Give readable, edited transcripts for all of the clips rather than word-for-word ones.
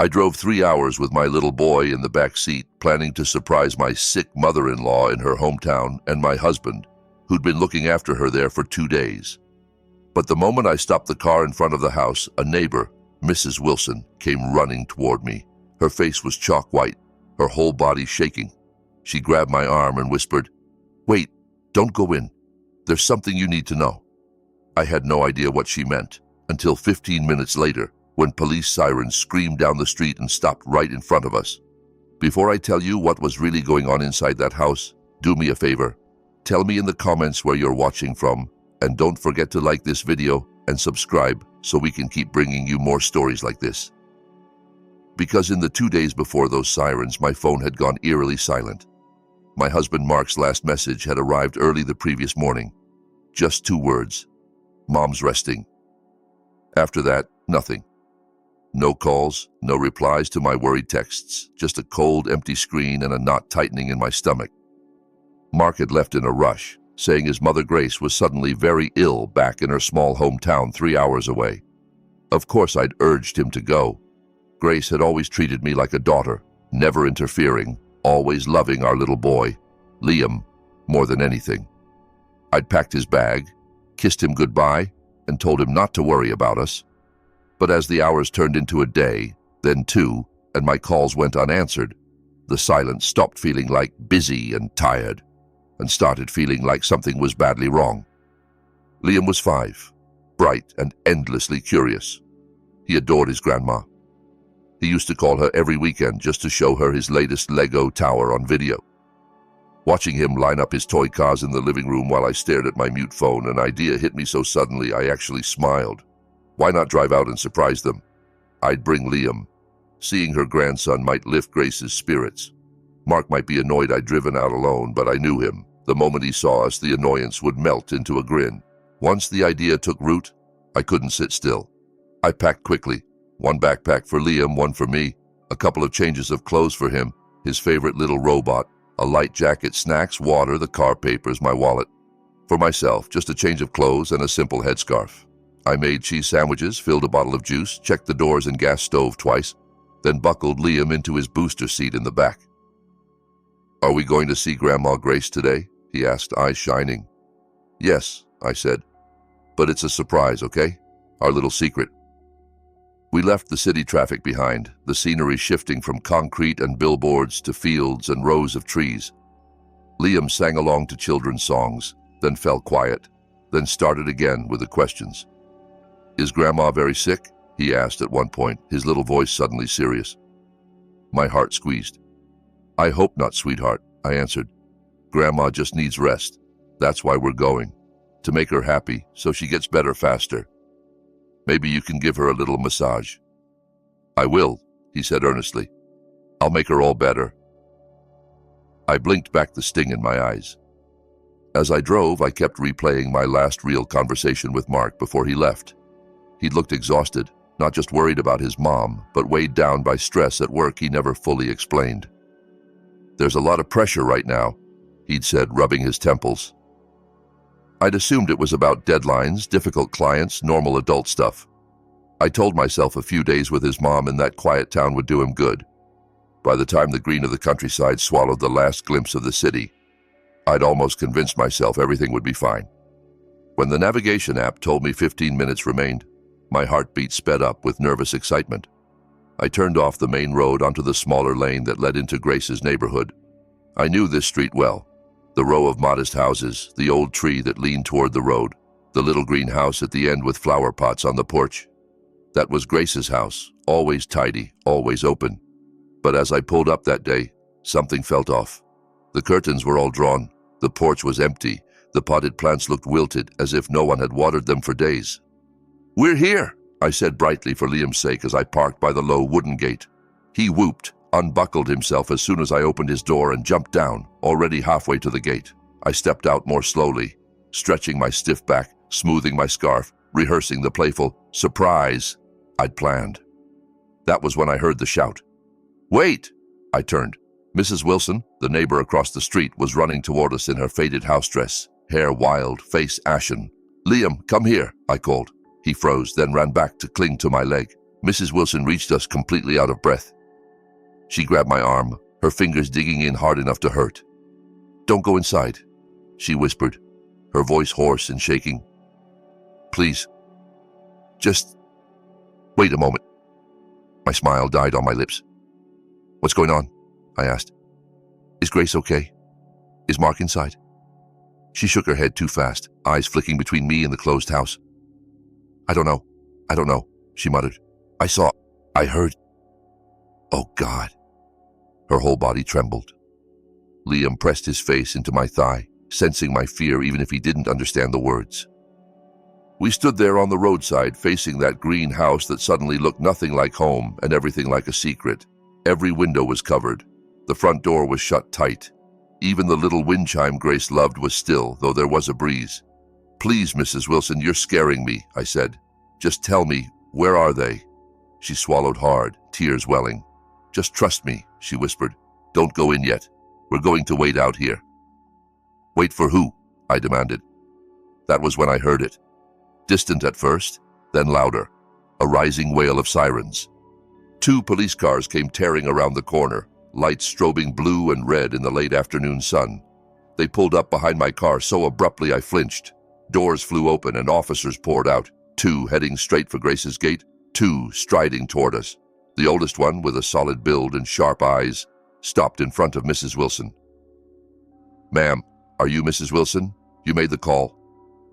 I drove 3 hours with my little boy in the back seat, planning to surprise my sick mother-in-law in her hometown and my husband, who'd been looking after her there for 2 days. But the moment I stopped the car in front of the house, a neighbor, Mrs. Wilson, came running toward me. Her face was chalk white, her whole body shaking. She grabbed my arm and whispered, "Wait, don't go in. There's something you need to know." I had no idea what she meant until 15 minutes later, when police sirens screamed down the street and stopped right in front of us. Before I tell you what was really going on inside that house, do me a favor. Tell me in the comments where you're watching from, and don't forget to like this video and subscribe so we can keep bringing you more stories like this. Because in the 2 days before those sirens, my phone had gone eerily silent. My husband Mark's last message had arrived early the previous morning. Just 2 words. "Mom's resting." After that, nothing. No calls, no replies to my worried texts, just a cold, empty screen and a knot tightening in my stomach. Mark had left in a rush, saying his mother Grace was suddenly very ill back in her small hometown 3 hours away. Of course I'd urged him to go. Grace had always treated me like a daughter, never interfering, always loving our little boy, Liam, more than anything. I'd packed his bag, kissed him goodbye, and told him not to worry about us. But as the hours turned into a day, then 2, and my calls went unanswered, the silence stopped feeling like busy and tired, and started feeling like something was badly wrong. Liam was 5, bright and endlessly curious. He adored his grandma. He used to call her every weekend just to show her his latest Lego tower on video. Watching him line up his toy cars in the living room while I stared at my mute phone, an idea hit me so suddenly I actually smiled. Why not drive out and surprise them? I'd bring Liam. Seeing her grandson might lift Grace's spirits. Mark might be annoyed I'd driven out alone, but I knew him. The moment he saw us, the annoyance would melt into a grin. Once the idea took root, I couldn't sit still. I packed quickly. 1 backpack for Liam, 1 for me, a couple of changes of clothes for him, his favorite little robot, a light jacket, snacks, water, the car papers, my wallet. For myself, just a change of clothes and a simple headscarf. I made cheese sandwiches, filled a bottle of juice, checked the doors and gas stove twice, then buckled Liam into his booster seat in the back. "Are we going to see Grandma Grace today?" he asked, eyes shining. "Yes," I said. "But it's a surprise, okay? Our little secret." We left the city traffic behind, the scenery shifting from concrete and billboards to fields and rows of trees. Liam sang along to children's songs, then fell quiet, then started again with the questions. "Is Grandma very sick?" he asked at one point, his little voice suddenly serious. My heart squeezed. "I hope not, sweetheart," I answered. "Grandma just needs rest. That's why we're going. To make her happy, so she gets better faster. Maybe you can give her a little massage." "I will," he said earnestly. "I'll make her all better." I blinked back the sting in my eyes. As I drove, I kept replaying my last real conversation with Mark before he left. He'd looked exhausted, not just worried about his mom, but weighed down by stress at work he never fully explained. "There's a lot of pressure right now," he'd said, rubbing his temples. I'd assumed it was about deadlines, difficult clients, normal adult stuff. I told myself a few days with his mom in that quiet town would do him good. By the time the green of the countryside swallowed the last glimpse of the city, I'd almost convinced myself everything would be fine. When the navigation app told me 15 minutes remained, my heartbeat sped up with nervous excitement. I turned off the main road onto the smaller lane that led into Grace's neighborhood. I knew this street well. The row of modest houses, the old tree that leaned toward the road, the little green house at the end with flower pots on the porch. That was Grace's house, always tidy, always open. But as I pulled up that day, something felt off. The curtains were all drawn, the porch was empty, the potted plants looked wilted as if no one had watered them for days. "We're here," I said brightly for Liam's sake as I parked by the low wooden gate. He whooped, unbuckled himself as soon as I opened his door and jumped down, already halfway to the gate. I stepped out more slowly, stretching my stiff back, smoothing my scarf, rehearsing the playful surprise I'd planned. That was when I heard the shout. "Wait!" I turned. Mrs. Wilson, the neighbor across the street, was running toward us in her faded house dress, hair wild, face ashen. "Liam, come here," I called. He froze, then ran back to cling to my leg. Mrs. Wilson reached us completely out of breath. She grabbed my arm, her fingers digging in hard enough to hurt. "Don't go inside," she whispered, her voice hoarse and shaking. "Please, just wait a moment." My smile died on my lips. "What's going on?" I asked. "Is Grace okay? Is Mark inside?" She shook her head too fast, eyes flicking between me and the closed house. I don't know, she muttered. I heard. Oh, God. Her whole body trembled. Liam pressed his face into my thigh, sensing my fear even if he didn't understand the words. We stood there on the roadside, facing that green house that suddenly looked nothing like home and everything like a secret. Every window was covered. The front door was shut tight. Even the little wind chime Grace loved was still, though there was a breeze. "Please, Mrs. Wilson, you're scaring me," I said. "Just tell me, where are they?" She swallowed hard, tears welling. "Just trust me," she whispered. "Don't go in yet. We're going to wait out here." "Wait for who?" I demanded. That was when I heard it. Distant at first, then louder. A rising wail of sirens. 2 police cars came tearing around the corner, lights strobing blue and red in the late afternoon sun. They pulled up behind my car so abruptly I flinched. Doors flew open and officers poured out, 2 heading straight for Grace's gate, 2 striding toward us. The oldest one, with a solid build and sharp eyes, stopped in front of Mrs. Wilson. "Ma'am, are you Mrs. Wilson? You made the call?"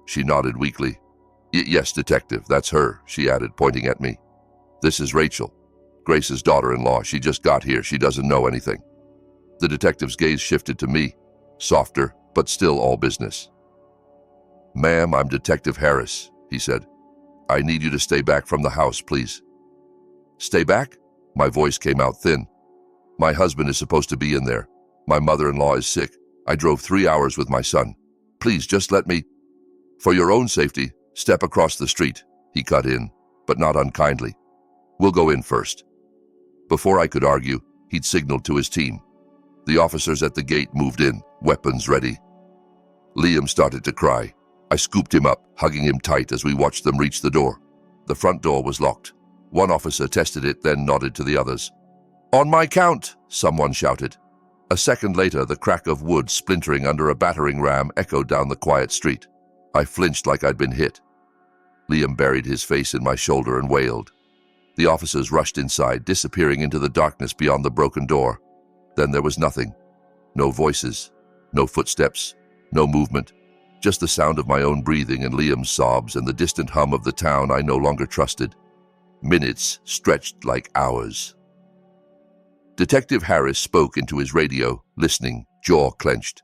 She nodded weakly. Yes, detective, that's her," she added, pointing at me. "This is Rachel, Grace's daughter-in-law. She just got here. She doesn't know anything." The detective's gaze shifted to me, softer, but still all business. "Ma'am, I'm Detective Harris," he said. "I need you to stay back from the house, please." "Stay back?" My voice came out thin. "My husband is supposed to be in there. My mother-in-law is sick. I drove 3 hours with my son. Please, just let me—" "For your own safety, step across the street," he cut in, but not unkindly. "We'll go in first." Before I could argue, he'd signaled to his team. The officers at the gate moved in, weapons ready. Liam started to cry. I scooped him up, hugging him tight as we watched them reach the door. The front door was locked. One officer tested it, then nodded to the others. "On my count," someone shouted. A second later, the crack of wood splintering under a battering ram echoed down the quiet street. I flinched like I'd been hit. Liam buried his face in my shoulder and wailed. The officers rushed inside, disappearing into the darkness beyond the broken door. Then there was nothing. No voices, no footsteps, no movement. Just the sound of my own breathing and Liam's sobs and the distant hum of the town I no longer trusted. Minutes stretched like hours. Detective Harris spoke into his radio, listening, jaw clenched.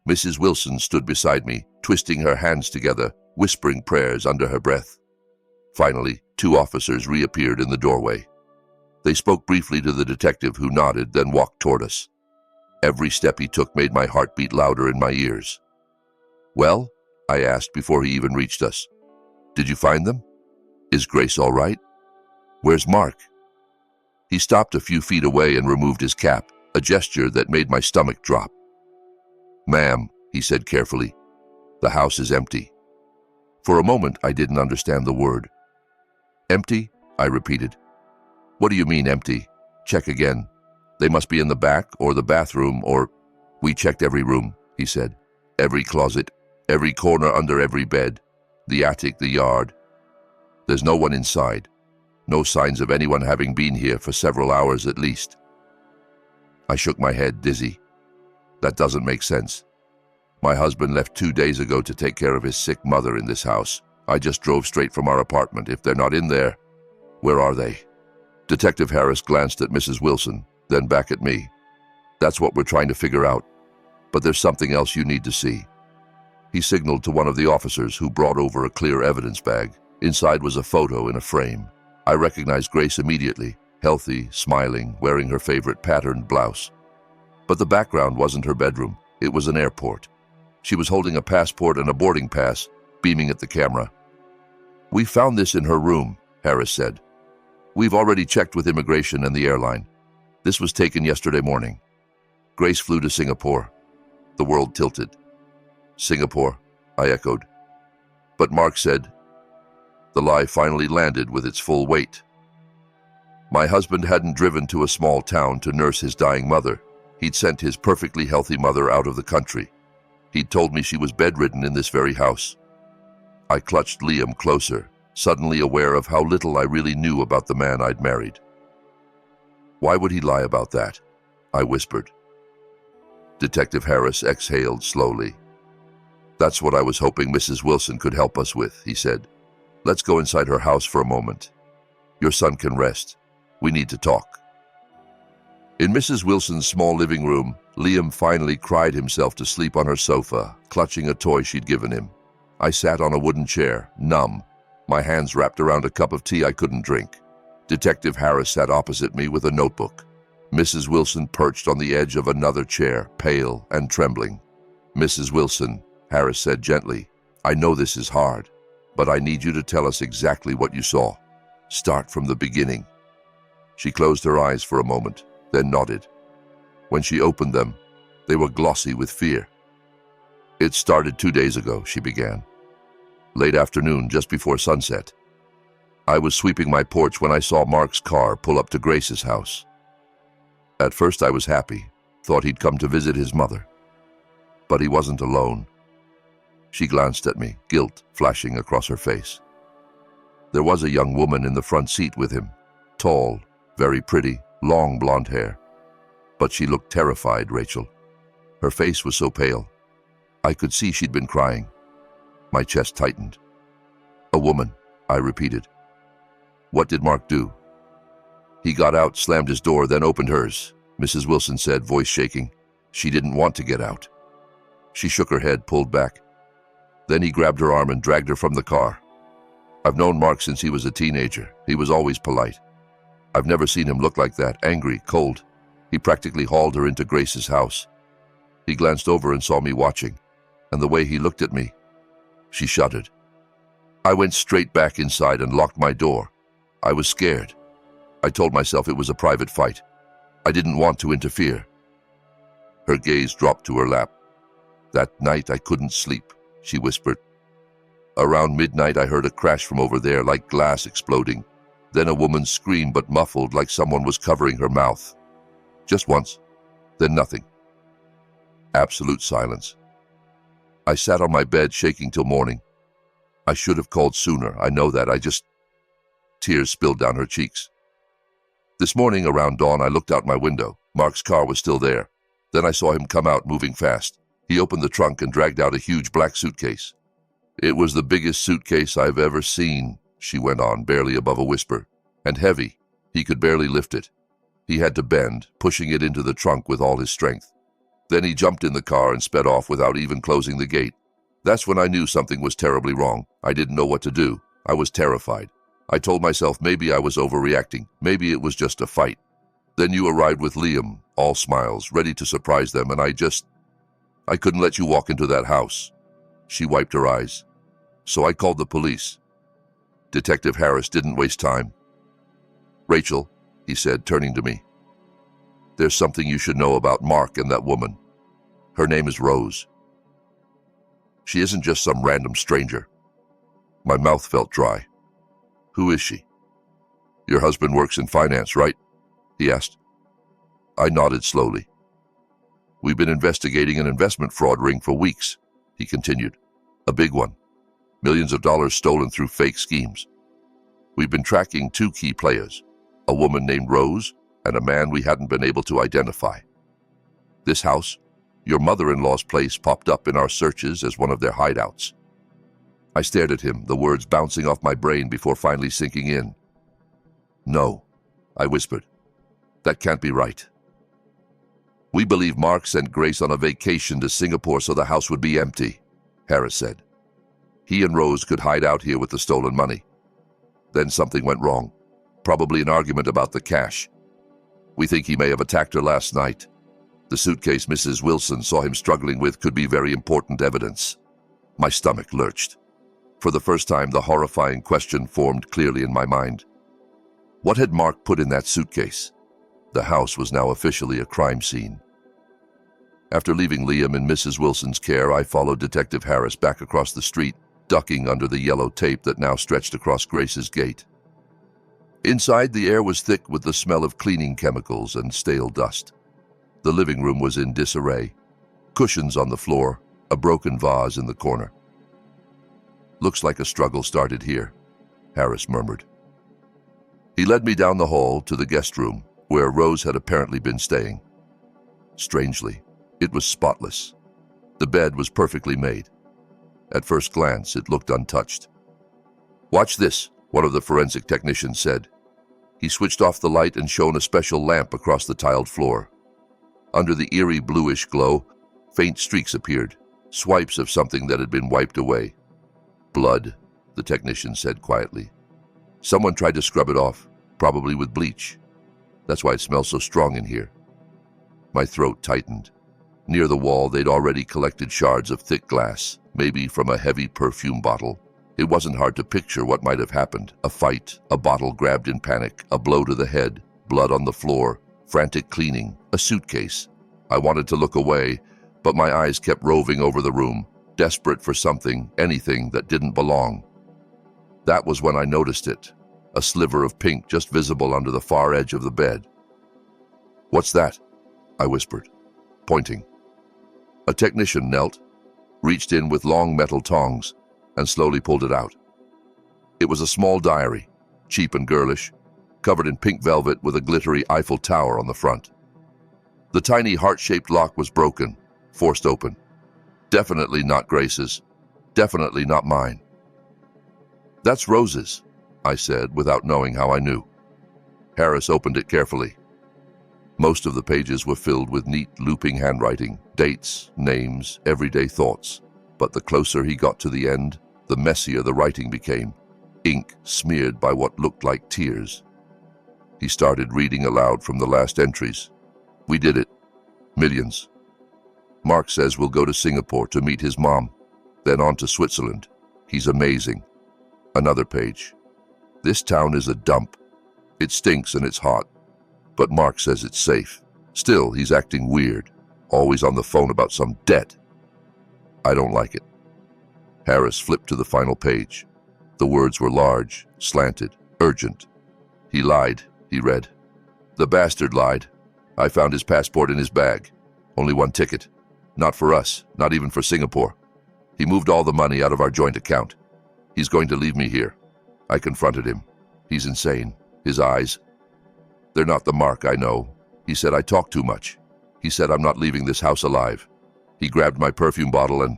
Mrs. Wilson stood beside me, twisting her hands together, whispering prayers under her breath. Finally, 2 officers reappeared in the doorway. They spoke briefly to the detective, who nodded, then walked toward us. Every step he took made my heart beat louder in my ears. "Well?" I asked before he even reached us. "Did you find them? Is Grace all right? Where's Mark?" He stopped a few feet away and removed his cap, a gesture that made my stomach drop. "Ma'am," he said carefully, "the house is empty." For a moment, I didn't understand the word. "Empty?" I repeated. "What do you mean, empty? Check again. They must be in the back or the bathroom or—" "We checked every room," he said. "Every closet, every corner under every bed, the attic, the yard. There's no one inside. No signs of anyone having been here for several hours at least." I shook my head, dizzy. That doesn't make sense. My husband left 2 days ago to take care of his sick mother in this house. I just drove straight from our apartment. If they're not in there, where are they? Detective Harris glanced at Mrs. Wilson, then back at me. "That's what we're trying to figure out. But there's something else you need to see." He signaled to one of the officers, who brought over a clear evidence bag. Inside was a photo in a frame. I recognized Grace immediately, healthy, smiling, wearing her favorite patterned blouse. But the background wasn't her bedroom. It was an airport. She was holding a passport and a boarding pass, beaming at the camera. "We found this in her room," Harris said. "We've already checked with immigration and the airline. This was taken yesterday morning. Grace flew to Singapore." The world tilted. "Singapore," I echoed. But Mark said. The lie finally landed with its full weight. My husband hadn't driven to a small town to nurse his dying mother. He'd sent his perfectly healthy mother out of the country. He'd told me she was bedridden in this very house. I clutched Liam closer, suddenly aware of how little I really knew about the man I'd married. Why would he lie about that? I whispered. Detective Harris exhaled slowly. That's what I was hoping Mrs. Wilson could help us with, he said. Let's go inside her house for a moment. Your son can rest. We need to talk. In Mrs. Wilson's small living room, Liam finally cried himself to sleep on her sofa, clutching a toy she'd given him. I sat on a wooden chair, numb, my hands wrapped around a cup of tea I couldn't drink. Detective Harris sat opposite me with a notebook. Mrs. Wilson perched on the edge of another chair, pale and trembling. Mrs. Wilson, Harris said gently, I know this is hard, but I need you to tell us exactly what you saw. Start from the beginning. She closed her eyes for a moment, then nodded. When she opened them, they were glossy with fear. It started 2 days ago, she began. Late afternoon, just before sunset. I was sweeping my porch when I saw Mark's car pull up to Grace's house. At first I was happy, thought he'd come to visit his mother. But he wasn't alone. She glanced at me, guilt flashing across her face. There was a young woman in the front seat with him, tall, very pretty, long blonde hair. But she looked terrified, Rachel. Her face was so pale. I could see she'd been crying. My chest tightened. A woman, I repeated. What did Mark do? He got out, slammed his door, then opened hers, Mrs. Wilson said, voice shaking. She didn't want to get out. She shook her head, pulled back. Then he grabbed her arm and dragged her from the car. I've known Mark since he was a teenager. He was always polite. I've never seen him look like that, angry, cold. He practically hauled her into Grace's house. He glanced over and saw me watching, and the way he looked at me, she shuddered. I went straight back inside and locked my door. I was scared. I told myself it was a private fight. I didn't want to interfere. Her gaze dropped to her lap. That night I couldn't sleep, she whispered. Around midnight I heard a crash from over there, like glass exploding. Then a woman's scream, but muffled, like someone was covering her mouth. Just once, then nothing. Absolute silence. I sat on my bed, shaking till morning. I should have called sooner, I know that, Tears spilled down her cheeks. This morning around dawn I looked out my window. Mark's car was still there. Then I saw him come out, moving fast. He opened the trunk and dragged out a huge black suitcase. It was the biggest suitcase I've ever seen, she went on, barely above a whisper. And heavy. He could barely lift it. He had to bend, pushing it into the trunk with all his strength. Then he jumped in the car and sped off without even closing the gate. That's when I knew something was terribly wrong. I didn't know what to do. I was terrified. I told myself maybe I was overreacting. Maybe it was just a fight. Then you arrived with Liam, all smiles, ready to surprise them, and I couldn't let you walk into that house. She wiped her eyes. So I called the police. Detective Harris didn't waste time. Rachel, he said, turning to me. There's something you should know about Mark and that woman. Her name is Rose. She isn't just some random stranger. My mouth felt dry. Who is she? Your husband works in finance, right? He asked. I nodded slowly. We've been investigating an investment fraud ring for weeks, he continued. A big one. Millions of dollars stolen through fake schemes. We've been tracking 2 key players, a woman named Rose and a man we hadn't been able to identify. This house, your mother-in-law's place, popped up in our searches as one of their hideouts. I stared at him, the words bouncing off my brain before finally sinking in. No, I whispered. That can't be right. We believe Mark sent Grace on a vacation to Singapore so the house would be empty, Harris said. He and Rose could hide out here with the stolen money. Then something went wrong, probably an argument about the cash. We think he may have attacked her last night. The suitcase Mrs. Wilson saw him struggling with could be very important evidence. My stomach lurched. For the first time, the horrifying question formed clearly in my mind. What had Mark put in that suitcase? The house was now officially a crime scene. After leaving Liam in Mrs. Wilson's care, I followed Detective Harris back across the street, ducking under the yellow tape that now stretched across Grace's gate. Inside, the air was thick with the smell of cleaning chemicals and stale dust. The living room was in disarray. Cushions on the floor, a broken vase in the corner. "Looks like a struggle started here," Harris murmured. He led me down the hall to the guest room, where Rose had apparently been staying. Strangely, it was spotless. The bed was perfectly made. At first glance, it looked untouched. "Watch this," one of the forensic technicians said. He switched off the light and shone a special lamp across the tiled floor. Under the eerie bluish glow, faint streaks appeared, swipes of something that had been wiped away. "Blood," the technician said quietly. "Someone tried to scrub it off, probably with bleach. That's why it smells so strong in here." My throat tightened. Near the wall, they'd already collected shards of thick glass, maybe from a heavy perfume bottle. It wasn't hard to picture what might have happened. A fight, a bottle grabbed in panic, a blow to the head, blood on the floor, frantic cleaning, a suitcase. I wanted to look away, but my eyes kept roving over the room, desperate for something, anything that didn't belong. That was when I noticed it, a sliver of pink just visible under the far edge of the bed. "What's that?" I whispered, pointing. A technician knelt, reached in with long metal tongs, and slowly pulled it out. It was a small diary, cheap and girlish, covered in pink velvet with a glittery Eiffel Tower on the front. The tiny heart-shaped lock was broken, forced open. Definitely not Grace's, definitely not mine. "That's Rose's," I said, without knowing how I knew. Harris opened it carefully. Most of the pages were filled with neat, looping handwriting, dates, names, everyday thoughts. But the closer he got to the end, the messier the writing became, ink smeared by what looked like tears. He started reading aloud from the last entries. "We did it. Millions. Mark says we'll go to Singapore to meet his mom, then on to Switzerland. He's amazing." Another page. "This town is a dump. It stinks and it's hot. But Mark says it's safe. Still, he's acting weird, always on the phone about some debt. I don't like it." Harris flipped to the final page. The words were large, slanted, urgent. "He lied," he read. "The bastard lied. I found his passport in his bag. Only one ticket. Not for us, not even for Singapore. He moved all the money out of our joint account. He's going to leave me here." I confronted him. He's insane. His eyes. "They're not the Mark I know." He said I talk too much. He said I'm not leaving this house alive. He grabbed my perfume bottle and...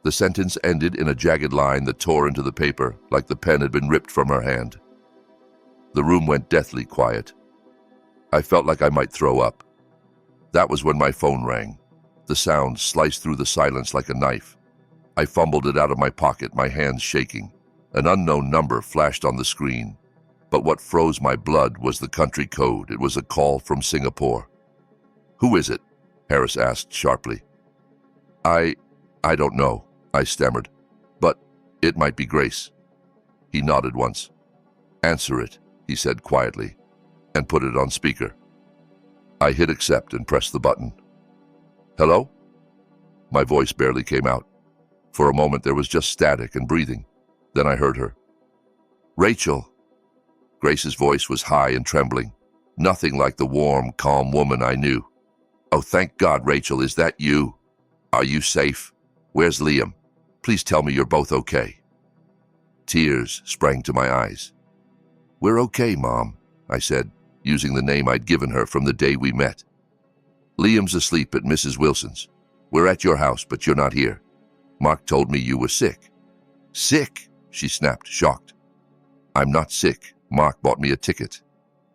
The sentence ended in a jagged line that tore into the paper like the pen had been ripped from her hand. The room went deathly quiet. I felt like I might throw up. That was when my phone rang. The sound sliced through the silence like a knife. I fumbled it out of my pocket, my hands shaking. An unknown number flashed on the screen. But what froze my blood was the country code. It was a call from Singapore. "Who is it?" Harris asked sharply. I don't know," I stammered. "But it might be Grace." He nodded once. "Answer it," he said quietly, and put it on speaker. I hit accept and pressed the button. "Hello?" My voice barely came out. For a moment there was just static and breathing. Then I heard her. "Rachel." Grace's voice was high and trembling, nothing like the warm, calm woman I knew. "Oh, thank God, Rachel, is that you? Are you safe? Where's Liam? Please tell me you're both okay." Tears sprang to my eyes. "We're okay, Mom," I said, using the name I'd given her from the day we met. "Liam's asleep at Mrs. Wilson's. We're at your house, but you're not here. Mark told me you were sick." "Sick?" she snapped, shocked. "I'm not sick. Mark bought me a ticket.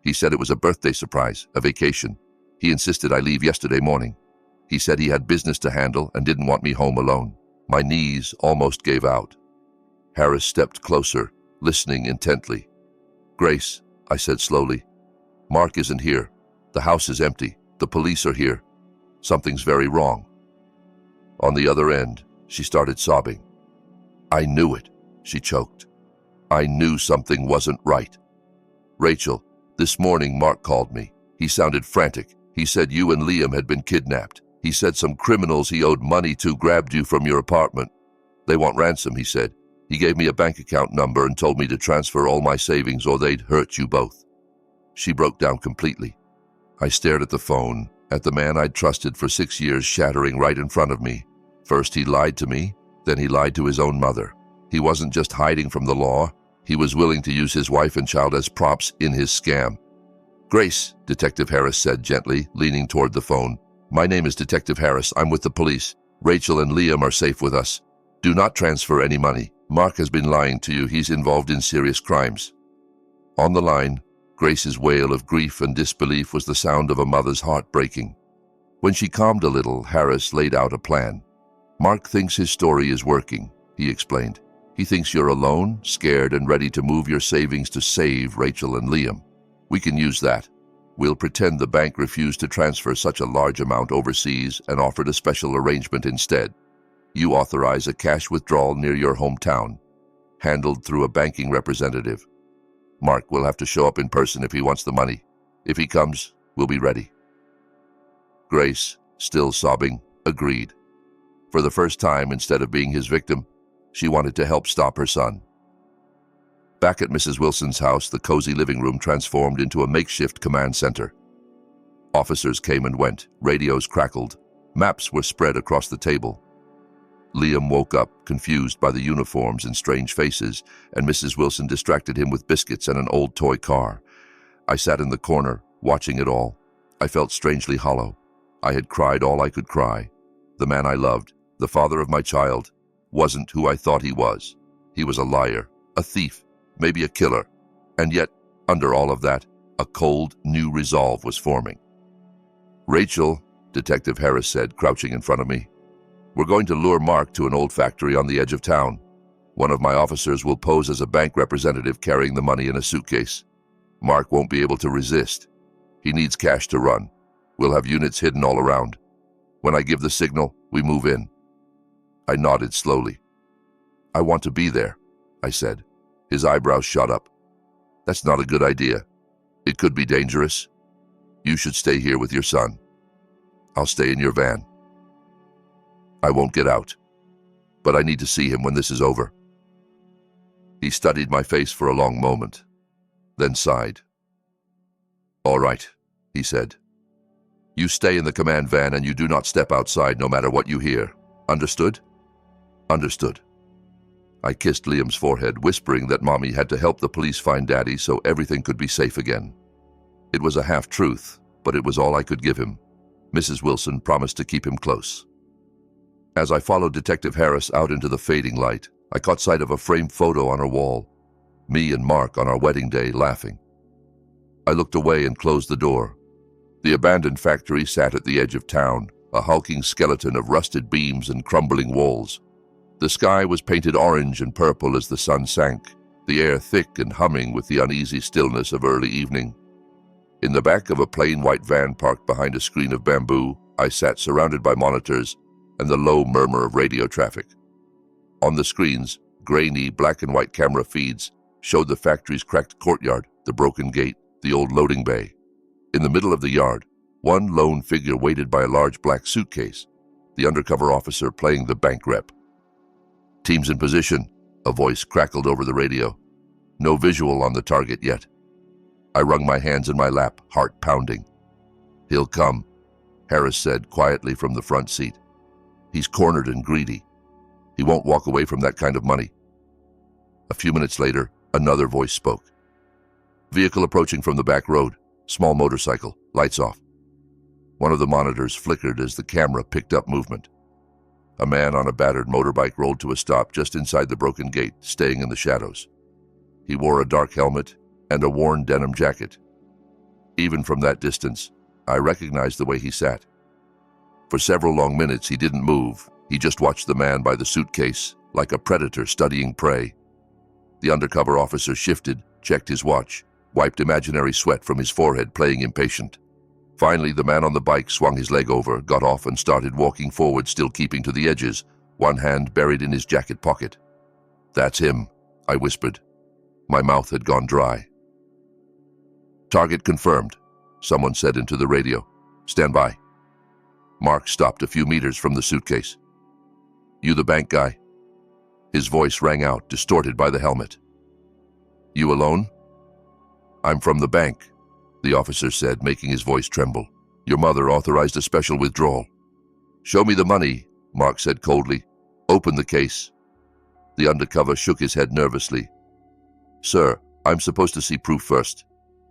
He said it was a birthday surprise, a vacation. He insisted I leave yesterday morning. He said he had business to handle and didn't want me home alone." My knees almost gave out. Harris stepped closer, listening intently. "Grace," I said slowly, "Mark isn't here. The house is empty. The police are here. Something's very wrong." On the other end, she started sobbing. "I knew it," she choked. "I knew something wasn't right. Rachel, this morning Mark called me. He sounded frantic. He said you and Liam had been kidnapped. He said some criminals he owed money to grabbed you from your apartment. They want ransom, he said. He gave me a bank account number and told me to transfer all my savings or they'd hurt you both. She broke down completely. I stared at the phone, at the man I'd trusted for 6 years shattering right in front of me. First he lied to me, then he lied to his own mother. He wasn't just hiding from the law, he was willing to use his wife and child as props in his scam. "Grace," Detective Harris said gently, leaning toward the phone. "My name is Detective Harris. I'm with the police. Rachel and Liam are safe with us. Do not transfer any money. Mark has been lying to you. He's involved in serious crimes." On the line, Grace's wail of grief and disbelief was the sound of a mother's heart breaking. When she calmed a little, Harris laid out a plan. "Mark thinks his story is working," he explained. "He thinks you're alone, scared, and ready to move your savings to save Rachel and Liam. We can use that. We'll pretend the bank refused to transfer such a large amount overseas and offered a special arrangement instead. You authorize a cash withdrawal near your hometown, handled through a banking representative. Mark will have to show up in person if he wants the money. If he comes, we'll be ready." Grace, still sobbing, agreed. For the first time, instead of being his victim, she wanted to help stop her son. Back at Mrs. Wilson's house, the cozy living room transformed into a makeshift command center. Officers came and went, radios crackled, maps were spread across the table. Liam woke up, confused by the uniforms and strange faces, and Mrs. Wilson distracted him with biscuits and an old toy car. I sat in the corner, watching it all. I felt strangely hollow. I had cried all I could cry. The man I loved, the father of my child, wasn't who I thought he was. He was a liar, a thief, maybe a killer. And yet, under all of that, a cold, new resolve was forming. "Rachel," Detective Harris said, crouching in front of me, "we're going to lure Mark to an old factory on the edge of town. One of my officers will pose as a bank representative carrying the money in a suitcase. Mark won't be able to resist. He needs cash to run. We'll have units hidden all around. When I give the signal, we move in." I nodded slowly. "I want to be there," I said. His eyebrows shot up. "That's not a good idea. It could be dangerous. You should stay here with your son. I'll stay in your van. I won't get out, but I need to see him when this is over." He studied my face for a long moment, then sighed. "All right," he said. "You stay in the command van and you do not step outside no matter what you hear. Understood?" "Understood." I kissed Liam's forehead, whispering that Mommy had to help the police find Daddy so everything could be safe again. It was a half-truth, but it was all I could give him. Mrs. Wilson promised to keep him close. As I followed Detective Harris out into the fading light, I caught sight of a framed photo on her wall. Me and Mark on our wedding day, laughing. I looked away and closed the door. The abandoned factory sat at the edge of town, a hulking skeleton of rusted beams and crumbling walls. The sky was painted orange and purple as the sun sank, the air thick and humming with the uneasy stillness of early evening. In the back of a plain white van parked behind a screen of bamboo, I sat surrounded by monitors and the low murmur of radio traffic. On the screens, grainy black and white camera feeds showed the factory's cracked courtyard, the broken gate, the old loading bay. In the middle of the yard, one lone figure waited by a large black suitcase, the undercover officer playing the bank rep. "Teams in position," a voice crackled over the radio. No visual on the target yet. I wrung my hands in my lap, heart pounding. "He'll come," Harris said quietly from the front seat. "He's cornered and greedy. He won't walk away from that kind of money." A few minutes later, another voice spoke. "Vehicle approaching from the back road. Small motorcycle. Lights off." One of the monitors flickered as the camera picked up movement. A man on a battered motorbike rolled to a stop just inside the broken gate, staying in the shadows. He wore a dark helmet and a worn denim jacket. Even from that distance, I recognized the way he sat. For several long minutes, he didn't move. He just watched the man by the suitcase, like a predator studying prey. The undercover officer shifted, checked his watch, wiped imaginary sweat from his forehead, playing impatient. Finally, the man on the bike swung his leg over, got off, and started walking forward, still keeping to the edges, one hand buried in his jacket pocket. "That's him," I whispered. My mouth had gone dry. "Target confirmed," someone said into the radio. "Stand by." Mark stopped a few meters from the suitcase. "You the bank guy?" His voice rang out, distorted by the helmet. "You alone?" "I'm from the bank," the officer said, making his voice tremble. "Your mother authorized a special withdrawal." "Show me the money," Mark said coldly. "Open the case." The undercover shook his head nervously. "Sir, I'm supposed to see proof first.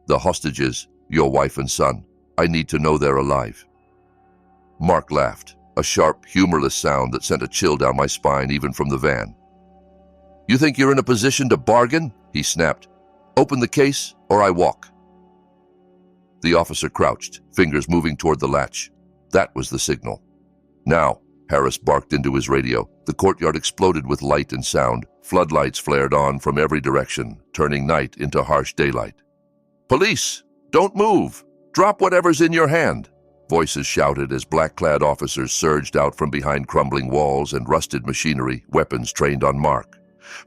The hostages, your wife and son. I need to know they're alive." Mark laughed, a sharp, humorless sound that sent a chill down my spine even from the van. "You think you're in a position to bargain?" he snapped. "Open the case, or I walk." The officer crouched, fingers moving toward the latch. That was the signal. "Now," Harris barked into his radio. The courtyard exploded with light and sound. Floodlights flared on from every direction, turning night into harsh daylight. "Police! Don't move! Drop whatever's in your hand!" Voices shouted as black-clad officers surged out from behind crumbling walls and rusted machinery, weapons trained on Mark.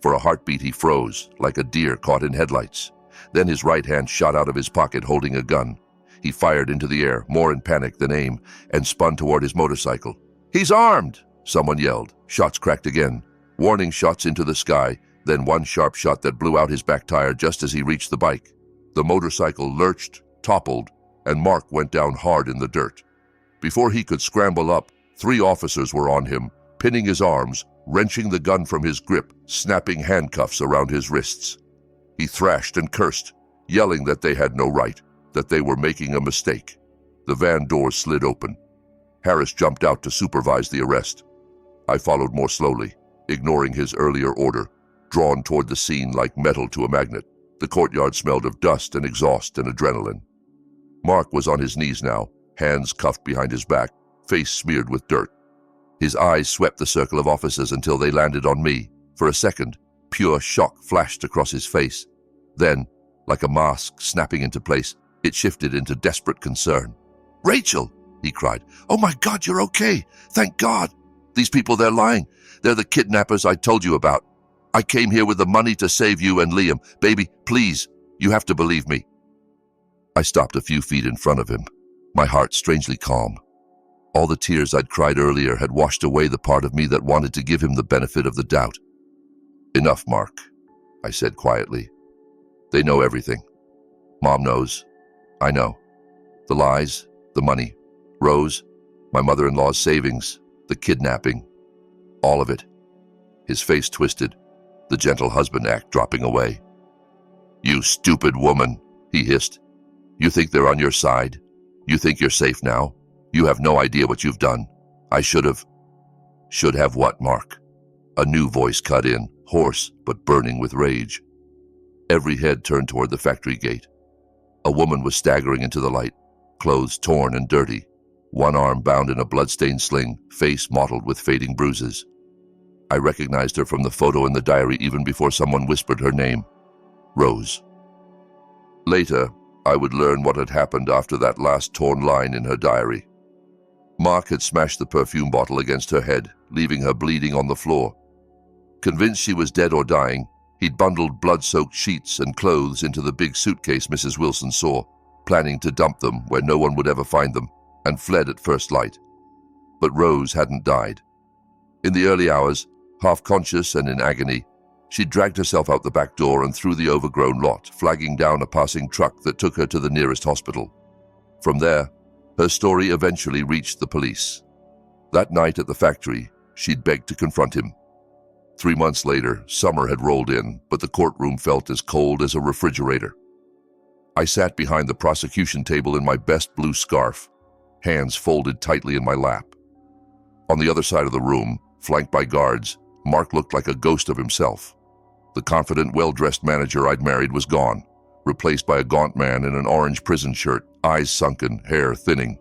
For a heartbeat he froze, like a deer caught in headlights. Then his right hand shot out of his pocket holding a gun. He fired into the air, more in panic than aim, and spun toward his motorcycle. "He's armed!" someone yelled. Shots cracked again. Warning shots into the sky, then one sharp shot that blew out his back tire just as he reached the bike. The motorcycle lurched, toppled, and Mark went down hard in the dirt. Before he could scramble up, 3 officers were on him, pinning his arms, wrenching the gun from his grip, snapping handcuffs around his wrists. He thrashed and cursed, yelling that they had no right, that they were making a mistake. The van doors slid open. Harris jumped out to supervise the arrest. I followed more slowly, ignoring his earlier order, drawn toward the scene like metal to a magnet. The courtyard smelled of dust and exhaust and adrenaline. Mark was on his knees now, hands cuffed behind his back, face smeared with dirt. His eyes swept the circle of officers until they landed on me. For a second, pure shock flashed across his face. Then, like a mask snapping into place, it shifted into desperate concern. "Rachel!" he cried. "Oh my God, you're okay! Thank God! These people, they're lying. They're the kidnappers I told you about. I came here with the money to save you and Liam. Baby, please, you have to believe me." I stopped a few feet in front of him, my heart strangely calm. All the tears I'd cried earlier had washed away the part of me that wanted to give him the benefit of the doubt. "Enough, Mark," I said quietly. "They know everything. Mom knows. I know. The lies, the money, Rose, my mother-in-law's savings, the kidnapping. All of it." His face twisted, the gentle husband act dropping away. "You stupid woman," he hissed. "You think they're on your side? You think you're safe now? You have no idea what you've done. I should have." "Should have what, Mark?" A new voice cut in, hoarse but burning with rage. Every head turned toward the factory gate. A woman was staggering into the light, clothes torn and dirty, one arm bound in a blood-stained sling, face mottled with fading bruises. I recognized her from the photo in the diary even before someone whispered her name. Rose. Later, I would learn what had happened after that last torn line in her diary. Mark had smashed the perfume bottle against her head, leaving her bleeding on the floor. Convinced she was dead or dying, he'd bundled blood-soaked sheets and clothes into the big suitcase Mrs. Wilson saw, planning to dump them where no one would ever find them, and fled at first light. But Rose hadn't died. In the early hours, half-conscious and in agony, she dragged herself out the back door and through the overgrown lot, flagging down a passing truck that took her to the nearest hospital. From there, her story eventually reached the police. That night at the factory, she'd begged to confront him. 3 months later, summer had rolled in, but the courtroom felt as cold as a refrigerator. I sat behind the prosecution table in my best blue scarf, hands folded tightly in my lap. On the other side of the room, flanked by guards, Mark looked like a ghost of himself. The confident, well-dressed manager I'd married was gone, replaced by a gaunt man in an orange prison shirt, eyes sunken, hair thinning.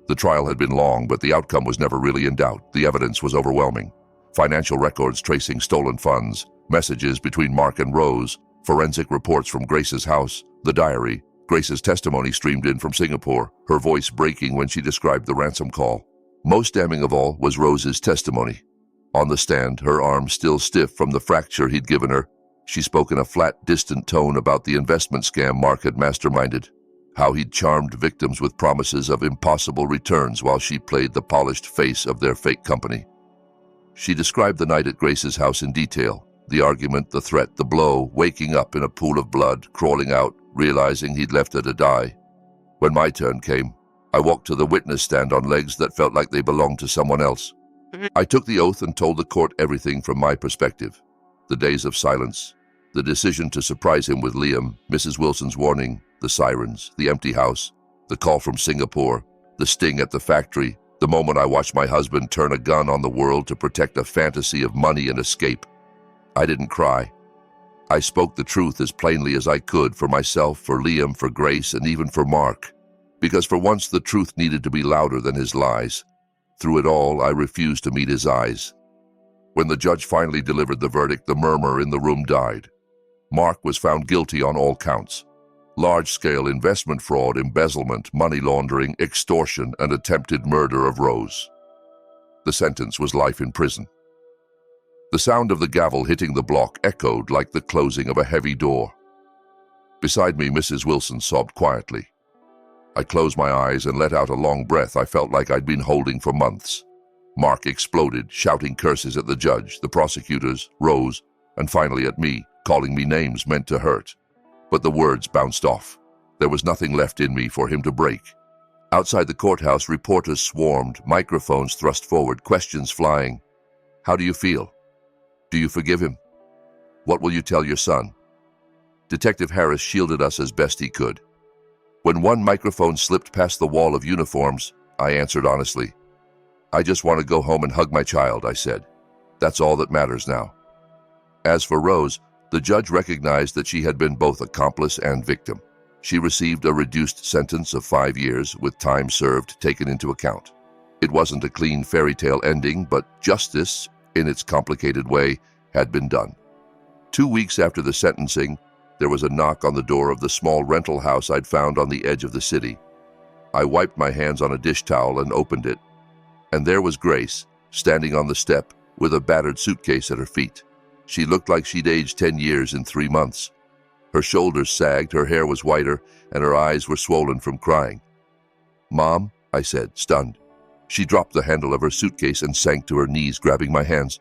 The trial had been long, but the outcome was never really in doubt. The evidence was overwhelming. Financial records tracing stolen funds, messages between Mark and Rose, forensic reports from Grace's house, the diary, Grace's testimony streamed in from Singapore, her voice breaking when she described the ransom call. Most damning of all was Rose's testimony. On the stand, her arm still stiff from the fracture he'd given her, she spoke in a flat, distant tone about the investment scam Mark had masterminded, how he'd charmed victims with promises of impossible returns while she played the polished face of their fake company. She described the night at Grace's house in detail, The argument, the threat, the blow, waking up in a pool of blood, crawling out, realizing he'd left her to die. When my turn came, I walked to the witness stand on legs that felt like they belonged to someone else. I took the oath and told the court everything from my perspective. The days of silence, the decision to surprise him with Liam, Mrs. Wilson's warning, the sirens, the empty house, the call from Singapore, the sting at the factory, the moment I watched my husband turn a gun on the world to protect a fantasy of money and escape. I didn't cry. I spoke the truth as plainly as I could for myself, for Liam, for Grace, and even for Mark. Because for once the truth needed to be louder than his lies. Through it all, I refused to meet his eyes. When the judge finally delivered the verdict, the murmur in the room died. Mark was found guilty on all counts. Large-scale investment fraud, embezzlement, money laundering, extortion, and attempted murder of Rose. The sentence was life in prison. The sound of the gavel hitting the block echoed like the closing of a heavy door. Beside me, Mrs. Wilson sobbed quietly. I closed my eyes and let out a long breath I felt like I'd been holding for months. Mark exploded, shouting curses at the judge, the prosecutors, Rose, and finally at me, calling me names meant to hurt. But the words bounced off. There was nothing left in me for him to break. Outside the courthouse, reporters swarmed, microphones thrust forward, questions flying. How do you feel? Do you forgive him? What will you tell your son? Detective Harris shielded us as best he could. When one microphone slipped past the wall of uniforms, I answered honestly. I just want to go home and hug my child, I said. That's all that matters now. As for Rose, the judge recognized that she had been both accomplice and victim. She received a reduced sentence of 5 years, with time served taken into account. It wasn't a clean fairy tale ending, but justice, in its complicated way, had been done. 2 weeks after the sentencing, there was a knock on the door of the small rental house I'd found on the edge of the city. I wiped my hands on a dish towel and opened it. And there was Grace, standing on the step, with a battered suitcase at her feet. She looked like she'd aged 10 years in 3 months. Her shoulders sagged, her hair was whiter, and her eyes were swollen from crying. "Mom," I said, stunned. She dropped the handle of her suitcase and sank to her knees, grabbing my hands.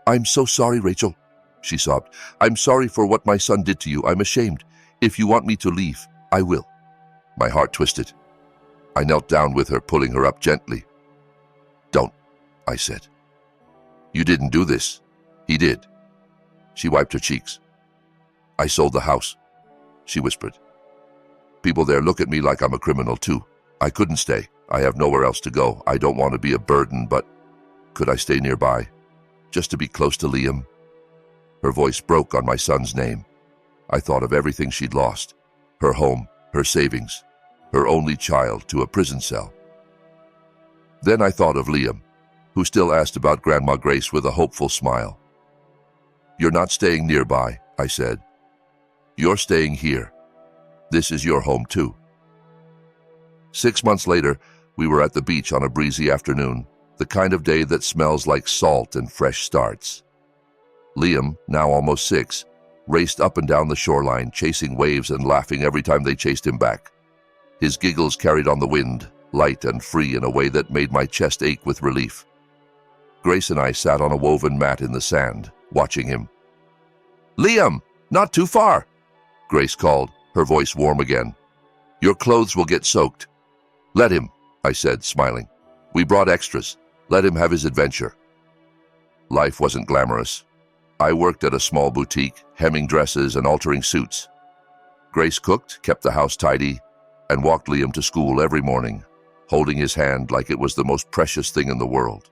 "I'm so sorry, Rachel," she sobbed. "I'm sorry for what my son did to you. I'm ashamed. If you want me to leave, I will." My heart twisted. I knelt down with her, pulling her up gently. "Don't," I said. "You didn't do this. He did." She wiped her cheeks. "I sold the house," she whispered. "People there look at me like I'm a criminal too. I couldn't stay. I have nowhere else to go. I don't want to be a burden, but could I stay nearby? Just to be close to Liam?" Her voice broke on my son's name. I thought of everything she'd lost. Her home, her savings, her only child to a prison cell. Then I thought of Liam, who still asked about Grandma Grace with a hopeful smile. "You're not staying nearby," I said. "You're staying here. This is your home too." 6 months later, we were at the beach on a breezy afternoon, the kind of day that smells like salt and fresh starts. Liam, now almost 6, raced up and down the shoreline, chasing waves and laughing every time they chased him back. His giggles carried on the wind, light and free in a way that made my chest ache with relief. Grace and I sat on a woven mat in the sand, watching him. "Liam, not too far," Grace called, her voice warm again. "Your clothes will get soaked." "Let him," I said, smiling. "We brought extras. Let him have his adventure." Life wasn't glamorous. I worked at a small boutique, hemming dresses and altering suits. Grace cooked, kept the house tidy, and walked Liam to school every morning, holding his hand like it was the most precious thing in the world.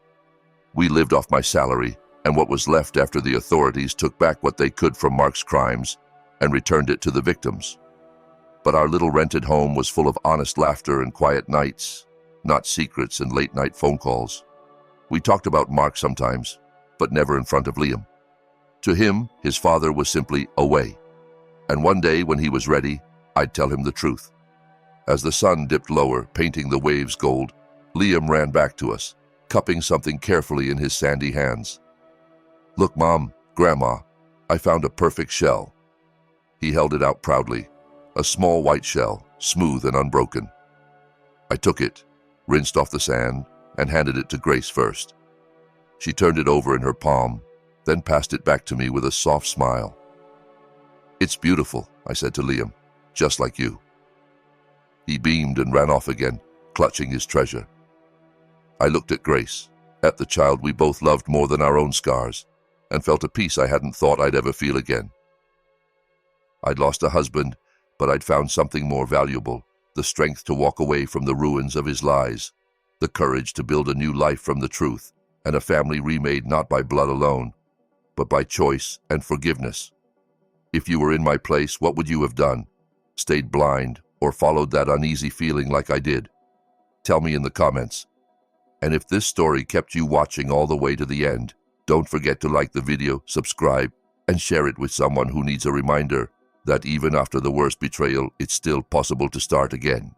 We lived off my salary, and what was left after the authorities took back what they could from Mark's crimes and returned it to the victims. But our little rented home was full of honest laughter and quiet nights, not secrets and late-night phone calls. We talked about Mark sometimes, but never in front of Liam. To him, his father was simply away. And one day, when he was ready, I'd tell him the truth. As the sun dipped lower, painting the waves gold, Liam ran back to us, cupping something carefully in his sandy hands. "Look, Mom, Grandma, I found a perfect shell." He held it out proudly, a small white shell, smooth and unbroken. I took it, rinsed off the sand, and handed it to Grace first. She turned it over in her palm, then passed it back to me with a soft smile. "It's beautiful," I said to Liam, "just like you." He beamed and ran off again, clutching his treasure. I looked at Grace, at the child we both loved more than our own scars, and felt a peace I hadn't thought I'd ever feel again. I'd lost a husband, but I'd found something more valuable, the strength to walk away from the ruins of his lies, the courage to build a new life from the truth, and a family remade not by blood alone, but by choice and forgiveness. If you were in my place, what would you have done? Stayed blind, or followed that uneasy feeling like I did? Tell me in the comments. And if this story kept you watching all the way to the end, don't forget to like the video, subscribe, and share it with someone who needs a reminder that even after the worst betrayal, it's still possible to start again.